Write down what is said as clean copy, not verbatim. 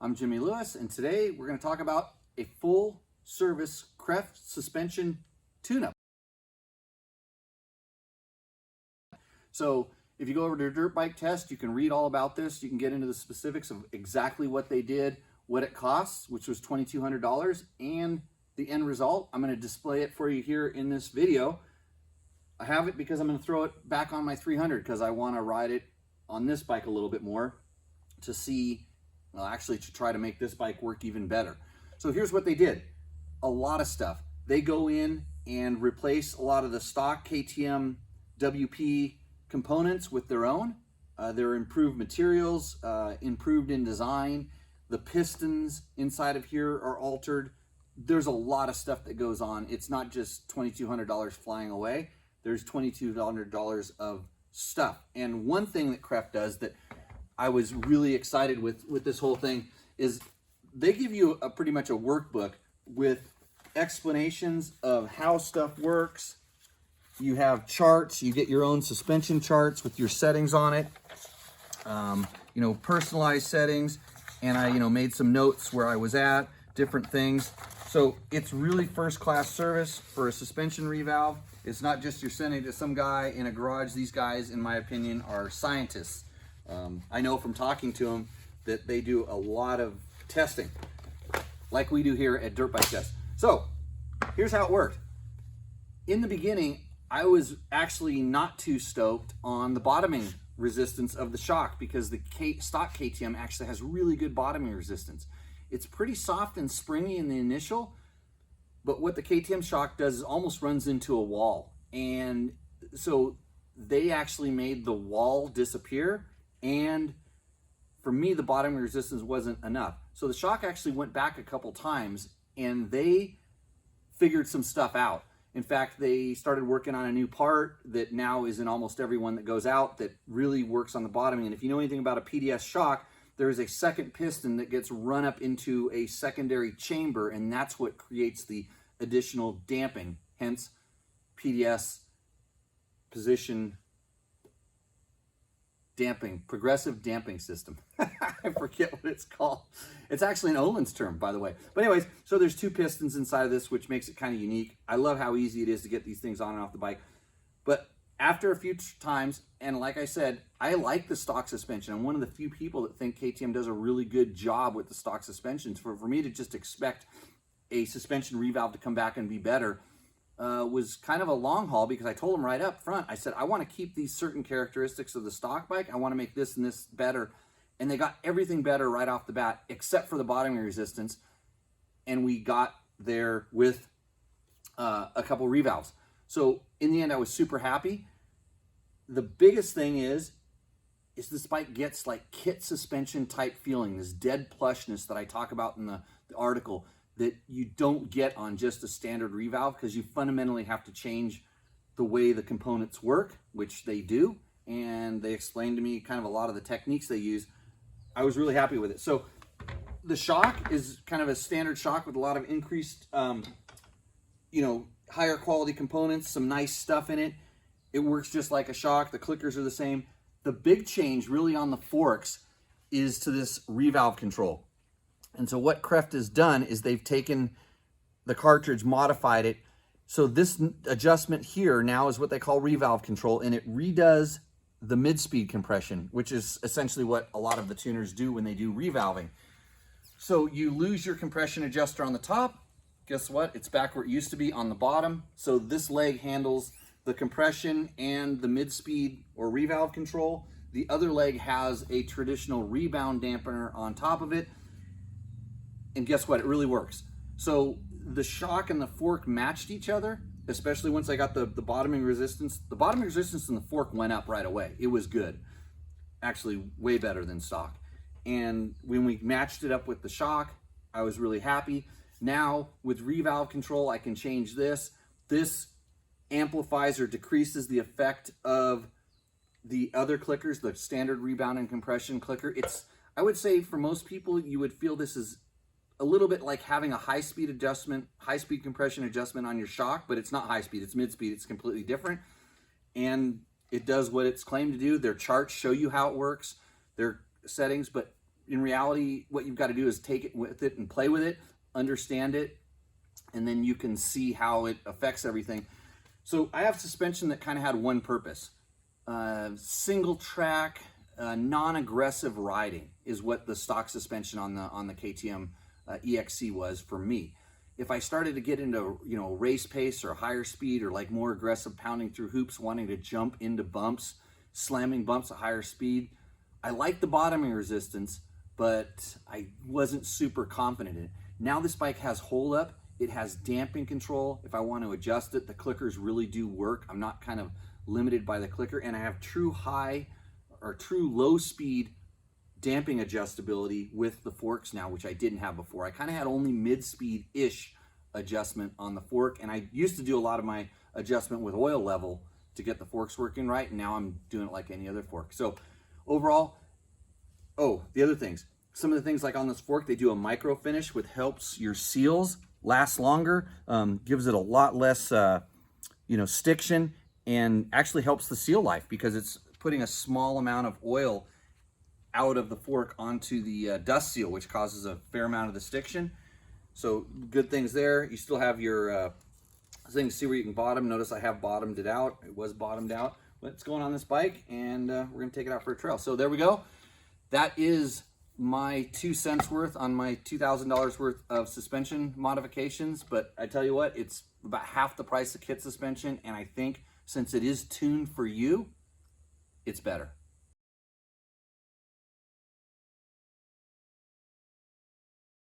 I'm Jimmy Lewis, and today we're going to talk about a full service Kreft suspension tune-up. So if you go over to Dirt Bike Test, you can read all about this. You can get into the specifics of exactly what they did, what it costs, which was $2,200, and the end result. I'm going to display it for you here in this video. I have it because I'm going to throw it back on my 300 because I want to ride it on this bike a little bit more to see, well, actually to try to make this bike work even better. So here's what they did. A lot of stuff. They go in and replace a lot of the stock KTM WP components with their own. They're improved materials, improved in design. The pistons inside of here are altered. There's a lot of stuff that goes on. It's not just $2,200 flying away. There's $2,200 of stuff. And one thing that Kreft does that I was really excited with this whole thing is they give you pretty much a workbook with explanations of how stuff works. You have charts, you get your own suspension charts with your settings on it, personalized settings. And I, made some notes where I was at, different things. So it's really first-class service for a suspension revalve. It's not just you're sending it to some guy in a garage. These guys, in my opinion, are scientists. I know from talking to them that they do a lot of testing, like we do here at Dirt Bike Test. So here's how it worked. In the beginning, I was actually not too stoked on the bottoming resistance of the shock because the stock KTM actually has really good bottoming resistance. It's pretty soft and springy in the initial, but what the KTM shock does is almost runs into a wall. And so they actually made the wall disappear. And for me, the bottoming resistance wasn't enough. So the shock actually went back a couple times and they figured some stuff out. In fact, they started working on a new part that now is in almost every one that goes out that really works on the bottoming. And if you know anything about a PDS shock, there is a second piston that gets run up into a secondary chamber, and that's what creates the additional damping, hence PDS position damping, progressive damping system. I forget what it's called. It's actually an Olin's term, by the way. But anyways, so there's two pistons inside of this, which makes it kind of unique. I love how easy it is to get these things on and off the bike. But after a few times, and like I said, I like the stock suspension. I'm one of the few people that think KTM does a really good job with the stock suspensions. For me to just expect a suspension revalve to come back and be better was kind of a long haul, because I told them right up front, I said, I want to keep these certain characteristics of the stock bike. I want to make this and this better. And they got everything better right off the bat, except for the bottoming resistance. And we got there with a couple revalves. So in the end, I was super happy. The biggest thing is this bike gets like kit suspension type feeling, this dead plushness that I talk about in the article, that you don't get on just a standard revalve, because you fundamentally have to change the way the components work, which they do. And they explained to me kind of a lot of the techniques they use. I was really happy with it. So the shock is kind of a standard shock with a lot of increased, higher quality components, some nice stuff in it. It works just like a shock. The clickers are the same. The big change really on the forks is to this revalve control. And so what Kreft has done is they've taken the cartridge, modified it. So this adjustment here now is what they call revalve control, and it redoes the mid-speed compression, which is essentially what a lot of the tuners do when they do revalving. So you lose your compression adjuster on the top. Guess what? It's back where it used to be on the bottom. So this leg handles the compression and the mid-speed or revalve control. The other leg has a traditional rebound dampener on top of it. And guess what? It really works. So the shock and the fork matched each other, especially once I got the bottoming resistance. The bottoming resistance in the fork went up right away. It was good. Actually, way better than stock. And when we matched it up with the shock, I was really happy. Now, with revalve control, I can change this. This amplifies or decreases the effect of the other clickers, the standard rebound and compression clicker. I would say for most people, you would feel this is a little bit like having a high-speed adjustment, high-speed compression adjustment on your shock, but it's not high-speed, it's mid-speed, it's completely different. And it does what it's claimed to do. Their charts show you how it works, their settings, but in reality, what you've got to do is take it with it and play with it, understand it, and then you can see how it affects everything. So I have suspension that kind of had one purpose. Single track, non-aggressive riding is what the stock suspension on the KTM EXC was for me. If I started to get into, you know, race pace or higher speed or like more aggressive pounding through hoops, wanting to jump into bumps, slamming bumps at higher speed, I liked the bottoming resistance, but I wasn't super confident in it. Now this bike has hold up, it has damping control. If I want to adjust it, the clickers really do work. I'm not kind of limited by the clicker, and I have true high or true low speed damping adjustability with the forks now, which I didn't have before. I kind of had only mid-speed-ish adjustment on the fork, and I used to do a lot of my adjustment with oil level to get the forks working right, and now I'm doing it like any other fork. So overall, oh, the other things. Some of the things like on this fork, they do a micro finish, which helps your seals last longer, gives it a lot less stiction, and actually helps the seal life because it's putting a small amount of oil out of the fork onto the dust seal, which causes a fair amount of the stiction. So good things there. You still have your thing to see where you can bottom. Notice I have bottomed it out. It was bottomed out. What's going on this bike, and we're gonna take it out for a trail. So there we go. That is my 2 cents worth on my $2,000 worth of suspension modifications. But I tell you what, it's about half the price of kit suspension, and I think since it is tuned for you, it's better.